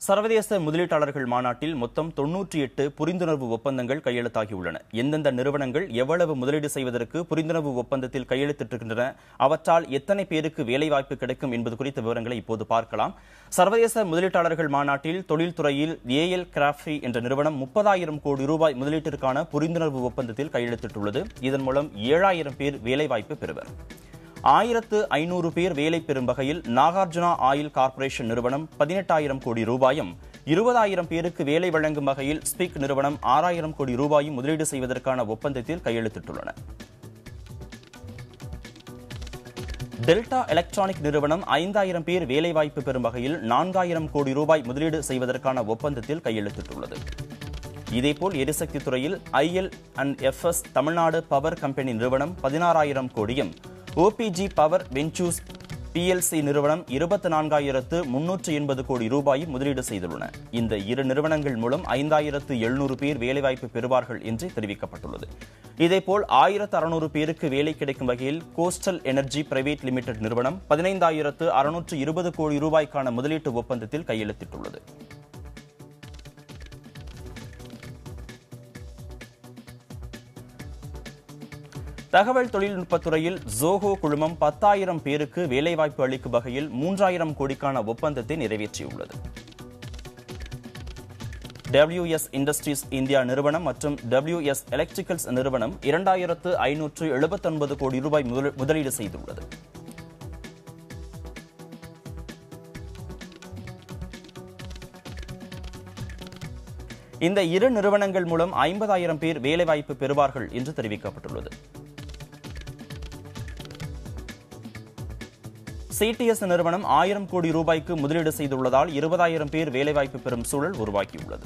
சர்வதேச முதலீட்டாளர்கள் மாநாட்டில் மொத்தம் 98 புரிந்துணர்வு ஒப்பந்தங்கள் கையெழுத்தாகியுள்ளன. எந்தெந்த நிறுவனங்கள் எவ்வளவு முதலீடு செய்வதற்கு புரிந்துணர்வு ஒப்பந்தத்தில் கையெழுத்திட்டிருக்கின்றன, அவற்றால் எத்தனை பேருக்கு வேலைவாய்ப்பு கிடைக்கும் என்பது குறித்த விவரங்களை இப்போது பார்க்கலாம். சர்வதேச முதலீட்டாளர்கள் மாநாட்டில் தொழில்துறையில் ஏஎல் கிராஃப்டி என்ற நிறுவனம் 30,000 கோடி ரூபாய் முதலீட்டிற்கான புரிந்துணர்வு ஒப்பந்தத்தில் கையெழுத்திட்டுள்ளது. இதன் மூலம் 7,000 பேர் வேலைவாய்ப்பு பெறுவர். 1,500 பேர் வேலை பெறும் வகையில் நாகார்ஜுனா ஆயில் கார்ப்பரேஷன் நிறுவனம் 18,000 கோடி ரூபாயும், 20,000 பேருக்கு வேலை வழங்கும் வகையில் ஸ்பிக் நிறுவனம் 6,000 கோடி ரூபாயும் முதலீடு செய்வதற்கான ஒப்பந்தத்தில் கையெழுத்திட்டுள்ளன. டெல்டா எலக்ட்ரானிக் நிறுவனம் 5,000 பேர் வேலைவாய்ப்பு பெறும் வகையில் 4,000 கோடி ரூபாய் முதலீடு செய்வதற்கான ஒப்பந்தத்தில் கையெழுத்திட்டுள்ளது. இதேபோல் எரிசக்தி துறையில் IL&FS தமிழ்நாடு பவர் கம்பெனி நிறுவனம் 16,000 கோடியும், OPG பவர் வெஞ்சூஸ் PLC நிறுவனம் 24,380 கோடி ரூபாயும் முதலீடு செய்துள்ளன. இந்த இரு நிறுவனங்கள் மூலம் 5,700 பேர் வேலைவாய்ப்பு பெறுவார்கள் என்று தெரிவிக்கப்பட்டுள்ளது. இதேபோல் 1,600 பேருக்கு வேலை கிடைக்கும் வகையில் கோஸ்டல் எனர்ஜி பிரைவேட் லிமிடெட் நிறுவனம் 15,620 கோடி ரூபாய்க்கான முதலீட்டு ஒப்பந்தத்தில் கையெழுத்திட்டுள்ளது. தகவல் தொழில்நுட்பத்துறையில் ஜோஹோ குழுமம் 10,000 பேருக்கு வேலைவாய்ப்பு அளிக்கும் வகையில் 3,000 கோடிக்கான ஒப்பந்தத்தை நிறைவேற்றியுள்ளது. WS இண்டஸ்ட்ரீஸ் இந்தியா நிறுவனம் மற்றும் WS எலக்ட்ரிக்கல்ஸ் நிறுவனம் 2,579 கோடி ரூபாய் முதலீடு செய்துள்ளது. இந்த இரு நிறுவனங்கள் மூலம் 50,000 பேர் வேலைவாய்ப்பு பெறுவார்கள் என்று தெரிவிக்கப்பட்டுள்ளது. CTS நிறுவனம் 1,000 கோடி ரூபாய்க்கு முதலீடு செய்துள்ளதால் 20,000 பேர் வேலைவாய்ப்பு பெறும் சூழல் உருவாக்கியுள்ளது.